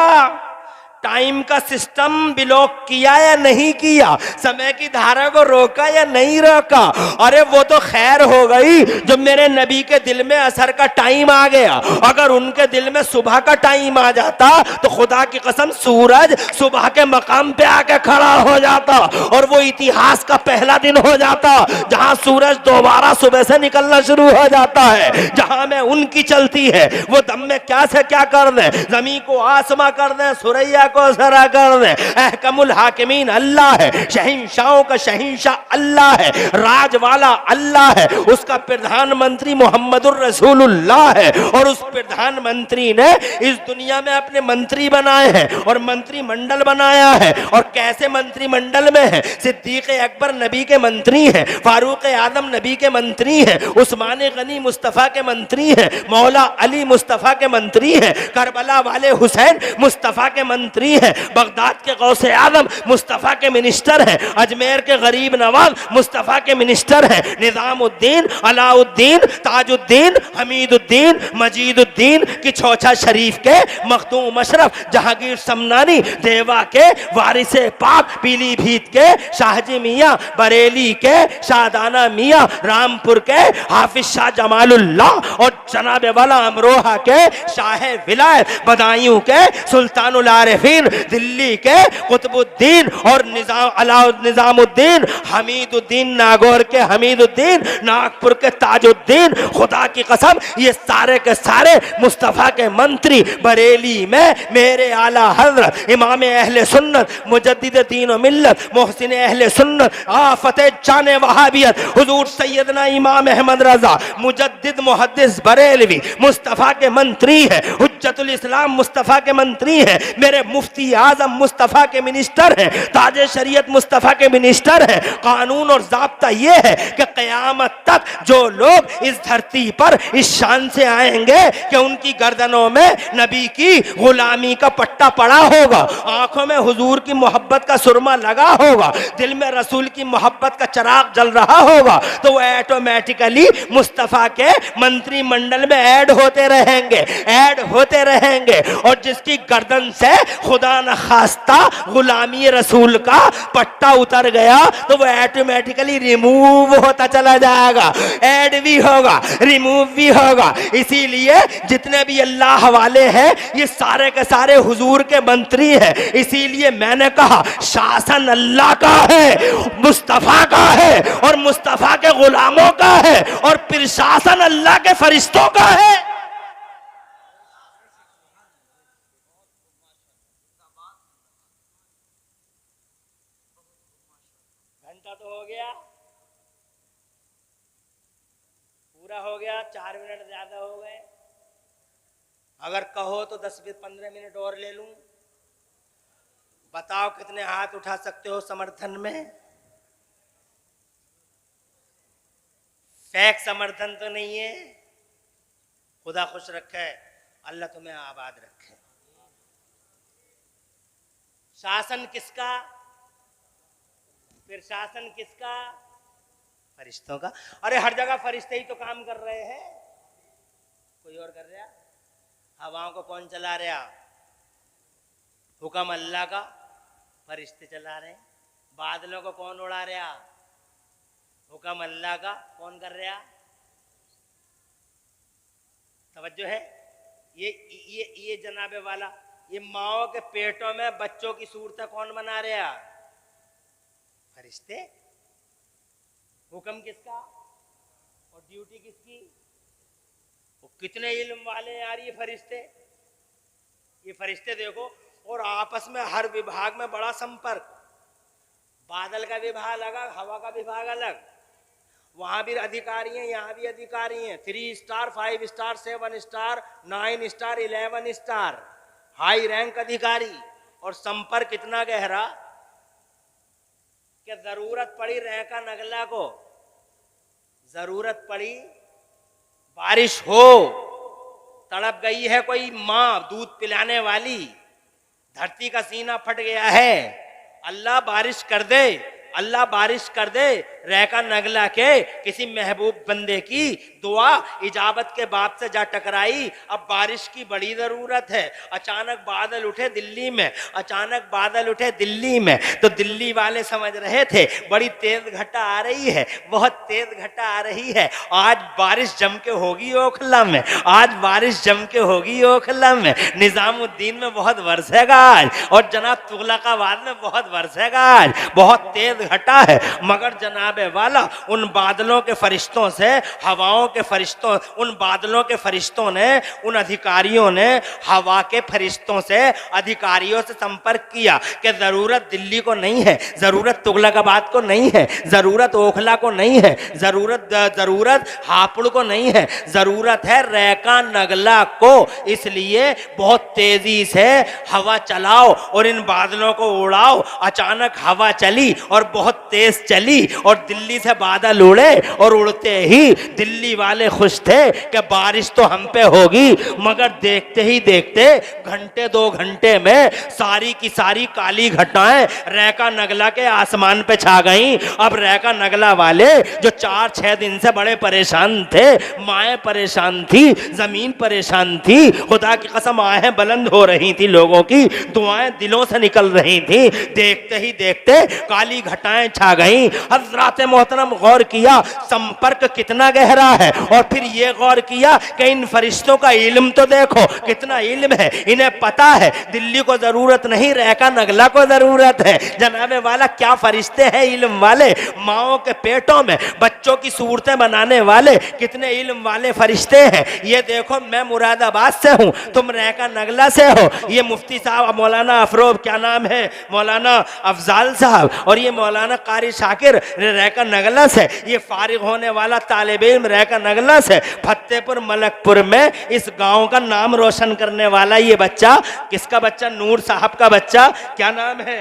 टाइम का सिस्टम ब्लॉक किया या नहीं किया, समय की धारा को रोका या नहीं रोका, अरे वो तो खैर हो गई जब मेरे नबी के दिल में असर का टाइम आ गया। अगर उनके दिल में सुबह का टाइम आ जाता तो खुदा की कसम सूरज सुबह के मकाम पे आके खड़ा हो जाता और वो इतिहास का पहला दिन हो जाता जहां सूरज दोबारा सुबह से निकलना शुरू हो जाता है। जहां में उनकी चलती है वो दम में क्या से क्या कर दे, जमीन को आसमा कर दे, सुरैया को सरा कर दे। अहकमुल हाकिमीन अल्लाह है, शहंशाहों का शहंशाह अल्लाह है, राज वाला अल्लाह है, उसका प्रधानमंत्री मोहम्मदुर रसूलुल्लाह है और उस प्रधानमंत्री ने इस दुनिया में अपने मंत्री बनाए हैं और मंत्रिमंडल बनाया है। और कैसे मंत्रिमंडल में है? सिद्दीक अकबर नबी के मंत्री हैं, फारूक आजम नबी के मंत्री हैं, उस्मान गनी मुस्तफ़ा के मंत्री हैं, मौला अली मुस्तफ़ा के मंत्री हैं, करबला वाले हुसैन मुस्तफ़ा के मंत्री हैं, बगदाद के गौसे आजम मुस्तफ़ा के मिनिस्टर हैं, अजमेर के गरीब नवाज मुस्तफ़ा के मिनिस्टर हैं, निजामुद्दीन, अलाउद्दीन, ताजुद्दीन, हमीदुद्दीन, मजीदुद्दीन की छोचा शरीफ के मखदूम अशरफ जहांगीर समनानी देवा के वारिसे पाक, पीलीभीत के शाहजी मियाँ, बरेली के शाहदाना मियाँ, रामपुर के हाफिज शाह जमालुल्लाह और जनाब वाला अमरोहा के शाह विलायत, बदायूं के सुल्तानुल आरिफीन, दिल्ली के कुतुबुद्दीन और निजामुद्दीन, हमीदुद्दीन नागौर के हमीदुद्दीन, नागपुर के ताजुद्दीन, खुदा की कसम ये सारे के सारे मुस्तफ़ा के मंत्री। बरेली में मेरे आला हजरत इमाम अहले सुन्नत मुजद्दिद दीन व मिल्लत मोहसिन अहले सुन्नत आफत जाने वहाबियत हुजूर सैयदना इमाम अहमद रजा मुजद्दिद मुहद्दिस बरेलवी मुस्तफ़ा के मंत्री है, हुज्जतुल इस्लाम मुस्तफ़ा के मंत्री है, मेरे मुफ्ती आजम मुस्तफ़ा के मिनिस्टर हैं, ताजे शरीयत मुस्तफ़ा के मिनिस्टर हैं। कानून और ज़ाब्ता ये है कि क़यामत तक जो लोग इस धरती पर इस शान से आएंगे कि उनकी गर्दनों में नबी की गुलामी का पट्टा पड़ा होगा, आंखों में हुजूर की मोहब्बत का सुरमा लगा होगा, दिल में रसूल की मोहब्बत का चिराग जल रहा होगा, तो वो ऑटोमेटिकली मुस्तफ़ा के मंत्रिमंडल में ऐड होते रहेंगे और जिसकी गर्दन से खुदा न खास्ता गुलामी रसूल का पट्टा उतर गया तो वो ऑटोमेटिकली रिमूव होता चला जाएगा, ऐड भी होगा, रिमूव भी होगा। इसीलिए जितने भी अल्लाह वाले हैं ये सारे के सारे हुजूर के मंत्री हैं। इसीलिए मैंने कहा शासन अल्लाह का है, मुस्तफ़ा का है और मुस्तफ़ा के गुलामों का है और प्रशासन अल्लाह के फरिश्तों का है। घंटा तो हो गया, पूरा हो गया, 4 मिनट ज्यादा हो गए। अगर कहो तो 10-15 मिनट और ले लूं। बताओ कितने हाथ उठा सकते हो समर्थन में? फेक समर्थन तो नहीं है। खुदा खुश रखे, अल्लाह तुम्हें आबाद रखे। शासन किसका, फिर शासन किसका? फरिश्तों का। अरे हर जगह फरिश्ते ही तो काम कर रहे हैं, कोई और कर रहा? हवाओं को कौन चला रहा? हुक्म अल्लाह का, फरिश्ते चला रहे हैं। बादलों को कौन उड़ा रहा? हुक्म अल्लाह का, कौन कर रहा? तवज्जो है? ये जनाबे वाला, ये माओ के पेटों में बच्चों की सूरत कौन बना रहा? फरिश्ते। हुक्म किसका और ड्यूटी किसकी? वो कितने इल्म वाले यार ये फरिश्ते। ये फरिश्ते देखो, और आपस में हर विभाग में बड़ा संपर्क। बादल का विभाग अलग, हवा का विभाग अलग। वहां भी अधिकारी हैं, यहाँ भी अधिकारी हैं। 3 star, 5 star, 7 star, 9 star, 11 star, high rank अधिकारी। और संपर्क कितना गहरा कि जरूरत पड़ी रैका नगला को, जरूरत पड़ी बारिश हो, तड़प गई है कोई माँ दूध पिलाने वाली, धरती का सीना फट गया है, अल्लाह बारिश कर दे, अल्लाह बारिश कर दे। रैका नगला के किसी महबूब बंदे की दुआ इजाबत के बाप से जा टकराई। अब बारिश की बड़ी जरूरत है। अचानक बादल उठे दिल्ली में, अचानक बादल उठे दिल्ली में, तो दिल्ली वाले समझ रहे थे बड़ी तेज घटा आ रही है, बहुत तेज घटा आ रही है, आज बारिश जम के होगी ओखला में, आज बारिश जम के होगी ओखला में। निजामुद्दीन में बहुत बरसेगा आज, और जनाब तुगलकाबाद में बहुत बरसेगा आज, बहुत तेज घटा है। मगर जनाबे वाला उन बादलों के फरिश्तों से, हवाओं के फरिश्तों, उन बादलों के फरिश्तों ने, उन अधिकारियों ने हवा के फरिश्तों से, अधिकारियों से संपर्क किया कि जरूरत दिल्ली को नहीं है, जरूरत तुगलकाबाद को नहीं है, जरूरत ओखला को नहीं है, जरूरत हापुड़ को नहीं है, जरूरत है रैका नगला को। इसलिए बहुत तेजी से हवा चलाओ और इन बादलों को उड़ाओ। अचानक हवा चली और बहुत तेज चली, और दिल्ली से बादल उड़े, और उड़ते ही दिल्ली वाले खुश थे कि बारिश तो हम पे होगी। मगर देखते ही देखते घंटे 2 घंटे में सारी की सारी काली घटाएं रैका नगला के आसमान पे छा गईं। अब रैका नगला वाले जो 4-6 दिन से बड़े परेशान थे, माएँ परेशान थी, जमीन परेशान थी, खुदा की कसम आहें बुलंद हो रही थी, लोगों की दुआएं दिलों से निकल रही थी। देखते ही देखते काली घटाएं छा गईं। हज़रात मोहतरम गौर किया संपर्क कितना गहरा है, और फिर ये गौर किया कि इन फरिश्तों का इल्म तो देखो कितना इल्म है। इन्हें पता है दिल्ली को जरूरत नहीं, रैका नगला को जरूरत है। जनाबे वाला क्या फरिश्ते हैं इल्म वाले, माओं के पेटों में बच्चों की सूरतें बनाने वाले कितने इल्म वाले फरिश्ते हैं। ये देखो मैं मुरादाबाद से हूँ, तुम रैका नगला से हो। ये मुफ्ती साहब मौलाना अफरोब, क्या नाम है, मौलाना अफजाल साहब, और ये मौलाना कारी शाकिर रैका नगला से। ये फारिग होने वाला तालिब इल्म रैका नगला से। फतेहपुर मलकपुर में इस गांव का नाम रोशन करने वाला ये बच्चा, किसका बच्चा? नूर साहब का बच्चा। क्या नाम है?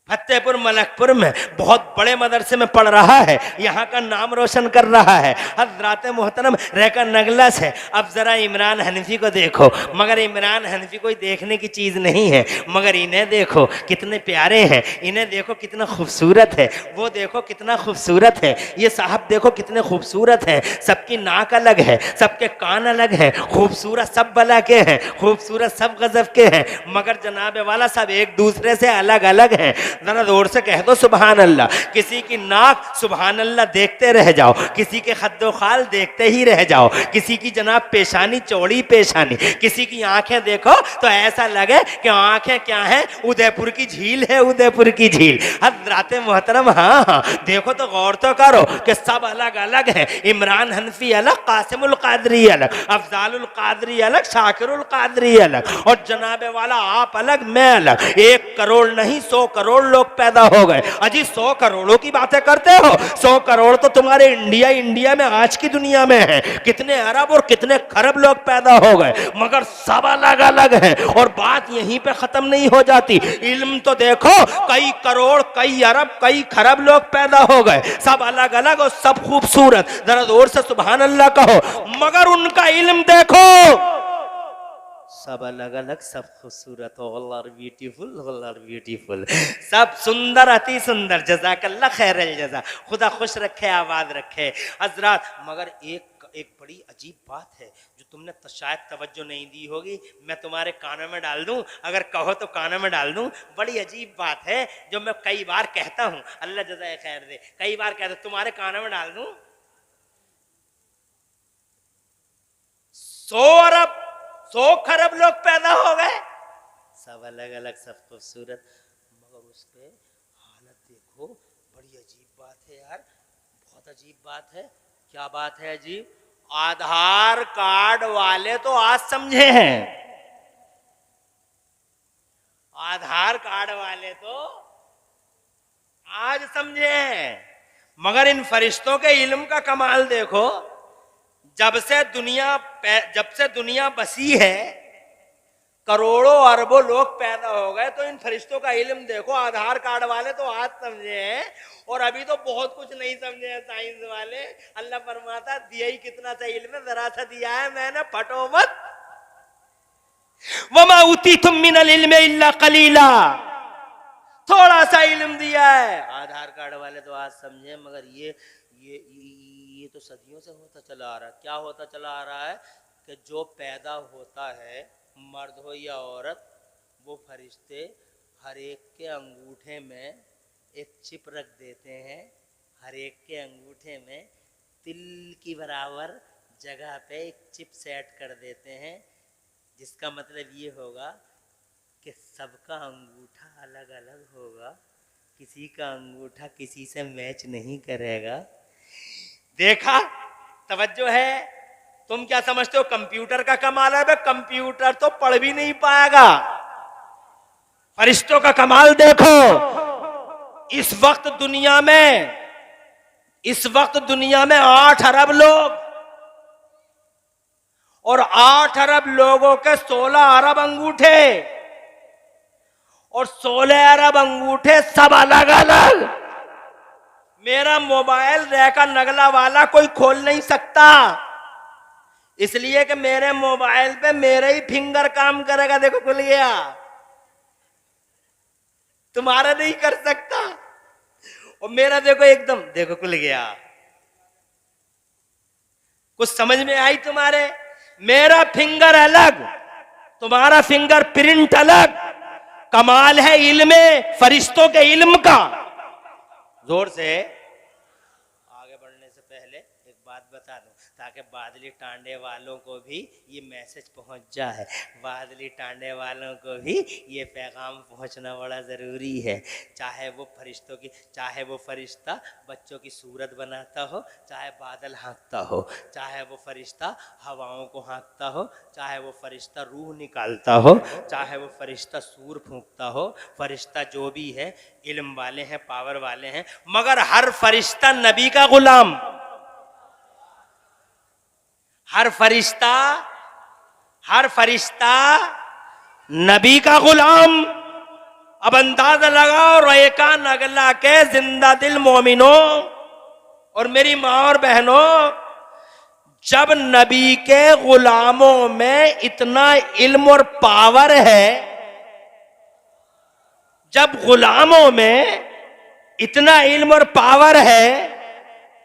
फतेहपुर मलकपुर में बहुत बड़े मदरसे में पढ़ रहा है, यहाँ का नाम रोशन कर रहा है। हज़रात मोहतरम रैका नगला से। अब जरा इमरान हनफी को देखो, मगर इमरान हनफी कोई देखने की चीज़ नहीं है, मगर इन्हें देखो कितने प्यारे हैं, इन्हें देखो कितना खूबसूरत है, वो देखो कितना खूबसूरत है, ये साहब देखो कितने खूबसूरत हैं। सबकी नाक अलग है, सबके कान अलग हैं, खूबसूरत सब बला के हैं, खूबसूरत सब गजब के हैं, मगर जनाबे वाला सब एक दूसरे से अलग अलग हैं। जरा जोर से कह दो सुभान अल्लाह। किसी की नाक सुभान अल्लाह देखते रह जाओ, किसी के खद्दो खाल देखते ही रह जाओ, किसी की जनाब पेशानी चौड़ी पेशानी, किसी की आंखें देखो तो ऐसा लगे कि आंखें क्या हैं, उदयपुर की झील है, उदयपुर की झील। हज़रात मोहतरम हाँ देखो तो गौर तो करो कि सब अलग अलग हैं। इमरान हनफी अलग, कासिमुल कादरी अलग, अफजालुल कादरी अलग, शाकिरुल कादरी अलग, और जनाबे वाला आप अलग मैं अलग। 1 करोड़ नहीं 100 करोड़ लोग पैदा हो गए। अजी 100 करोड़ों की बातें करते हो? 100 करोड़ तो तुम्हारे इंडिया में आज की दुनिया में है। कितने अरब और कितने खरब लोग पैदा हो गए, मगर सब अलग अलग हैं। और बात यहीं पे खत्म नहीं हो जाती। इल्म तो देखो, कई करोड़, कई अरब, कई खरब लोग पैदा हो गए, सब अलग अलग और सब खूबसूरत। जरा जोर से सुभान अल्लाह कहो। मगर उनका इल्म देखो, सब अलग अलग, सब खूबसूरत, all are beautiful, all are beautiful, सब सुंदर, अति सुंदर। जज़ाकल्लाह खैरल जज़ा, खुदा खुश रखे, आबाद रखे हजरात। मगर एक बड़ी अजीब बात है जो तुमने तो शायद तवज्जो नहीं दी होगी, मैं तुम्हारे कानों में डाल दूं, अगर कहो तो कानों में डाल दूं। बड़ी अजीब बात है जो मैं कई बार कहता हूं, अल्लाह जज़ाए खैर दे, कई बार कहता हूं तुम्हारे कानों में डाल दूं। 100 खरब लोग पैदा हो गए, सब अलग अलग, सब खूबसूरत, मगर उसके हालत देखो, बड़ी अजीब बात है यार, बहुत अजीब बात है। क्या बात है अजीब? आधार कार्ड वाले तो आज समझे हैं, आधार कार्ड वाले तो आज समझे हैं, मगर इन फरिश्तों के इल्म का कमाल देखो। जब से दुनिया बसी है, करोड़ों अरबों लोग पैदा हो गए, तो इन फरिश्तों का इल्म देखो। आधार कार्ड वाले तो आज समझे हैं, और अभी तो बहुत कुछ नहीं समझे हैं साइंस वाले। अल्लाह फरमाता दिया ही कितना सा इल्म है, जरा सा दिया है मैंने, फटो मत। वमा उतीतुम मिनल इल्म इल्ला कलीला, थोड़ा सा इल्म दिया है। आधार कार्ड वाले तो आज समझे, मगर ये तो सदियों से होता चला आ रहा है। क्या होता चला आ रहा है कि जो पैदा होता है, मर्द हो या औरत, वो फरिश्ते हर एक के अंगूठे में एक चिप रख देते हैं, हर एक के अंगूठे में तिल की बराबर जगह पे एक चिप सेट कर देते हैं, जिसका मतलब ये होगा कि सबका अंगूठा अलग अलग होगा, किसी का अंगूठा किसी से मैच नहीं करेगा। देखा, तवज्जो है। तुम क्या समझते हो कंप्यूटर का कमाल है? कंप्यूटर तो पढ़ भी नहीं पाएगा, फरिश्तों का कमाल देखो। इस वक्त दुनिया में 8 अरब लोग, और 8 अरब लोगों के 16 अरब अंगूठे, और 16 अरब अंगूठे सब अलग अलग। मेरा मोबाइल रेखा नगला वाला कोई खोल नहीं सकता, इसलिए कि मेरे मोबाइल पे मेरे ही फिंगर काम करेगा। देखो खुल गया, तुम्हारा नहीं कर सकता। और मेरा देखो एकदम, देखो खुल गया। कुछ समझ में आई तुम्हारे? मेरा फिंगर अलग, तुम्हारा फिंगर प्रिंट अलग। कमाल है इल्म, फरिश्तों के इल्म का। जोर से आगे बढ़ने से पहले एक बात बता दूं, ताकि बादली टांडे वालों को भी ये मैसेज पहुंच जाए, बादली टांडे वालों को भी ये पैगाम पहुंचना बड़ा ज़रूरी है। चाहे वो फरिश्ता बच्चों की सूरत बनाता हो, चाहे बादल हाँकता हो, चाहे वो फरिश्ता हवाओं को हाँकता हो, चाहे वो फरिश्ता रूह निकालता हो, चाहे वो फरिश्ता सूर फूंकता हो, फरिश्ता जो भी है इल्म वाले हैं, पावर वाले हैं, मगर हर फरिश्ता नबी का गुलाम, हर फरिश्ता नबी का गुलाम। अब अंदाजा लगाओ, रेका नगला के जिंदा दिल मोमिनों और मेरी माँ और बहनों, जब नबी के गुलामों में इतना इल्म और पावर है, जब गुलामों में इतना इल्म और पावर है,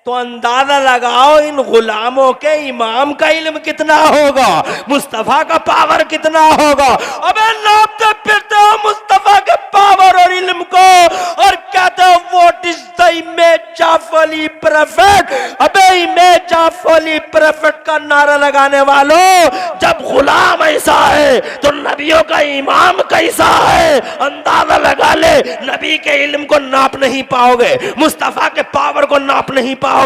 तो अंदाजा लगाओ इन गुलामों के इमाम का इल्म कितना होगा, मुस्तफा का पावर कितना होगा। अबे नापते फिरते हो मुस्तफा के पावर और इल्म को, और कहते हो what is the image of holy prophet. अबे इमेज ऑफ होली प्रोफेट का नारा लगाने वालों, जब गुलाम ऐसा है तो नबियों का इमाम कैसा है। अंदाजा लगा ले, नबी के इल्म को नाप नहीं पाओगे, मुस्तफा के पावर को नाप नहीं पाओगे।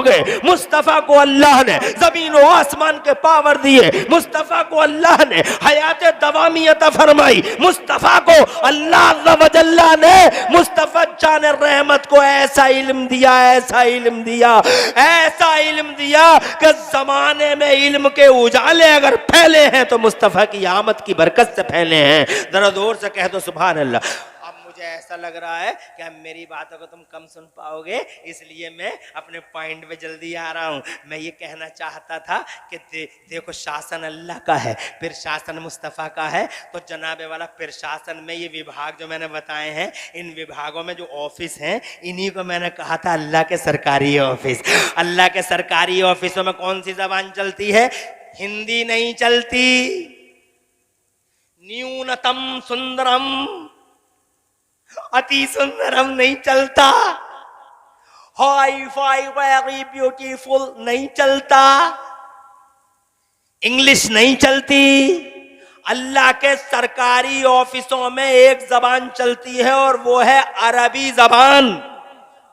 मुस्तफा को अल्लाह ने जमीन और आसमान के पावर दिए, मुस्तफा को अल्लाह ने हयात दवामी अता फरमाई, मुस्तफा को अल्लाह अज़्ज़ा व जल्ला ने मुस्तफा जान रहमत को ऐसा इल्म दिया, ऐसा इल्म दिया, ऐसा इल्म दिया कि जमाने में इल्म के उजाले अगर फैले हैं तो मुस्तफा की आमद की बरकत से फैले हैं। जरा जोर से कह दो सुभान अल्लाह। मुझे ऐसा लग रहा है कि मेरी बातों को तुम कम सुन पाओगे, इसलिए मैं अपने पॉइंट पे जल्दी आ रहा हूं। मैं ये कहना चाहता था कि देखो शासन अल्लाह का है, फिर शासन मुस्तफ़ा का है, तो जनाबे वाला फिर शासन में ये विभाग जो मैंने बताए हैं, इन विभागों में जो ऑफिस हैं, इन्हीं को मैंने कहा था अल्लाह के सरकारी ऑफिस। अल्लाह के सरकारी ऑफिसों में कौन सी जबान चलती है? हिंदी नहीं चलती, न्यूनतम सुंदरम अति सुंदरम नहीं चलता, हाई फाई वेरी ब्यूटीफुल नहीं चलता, इंग्लिश नहीं चलती। अल्लाह के सरकारी ऑफिसों में एक जबान चलती है और वो है अरबी जबान।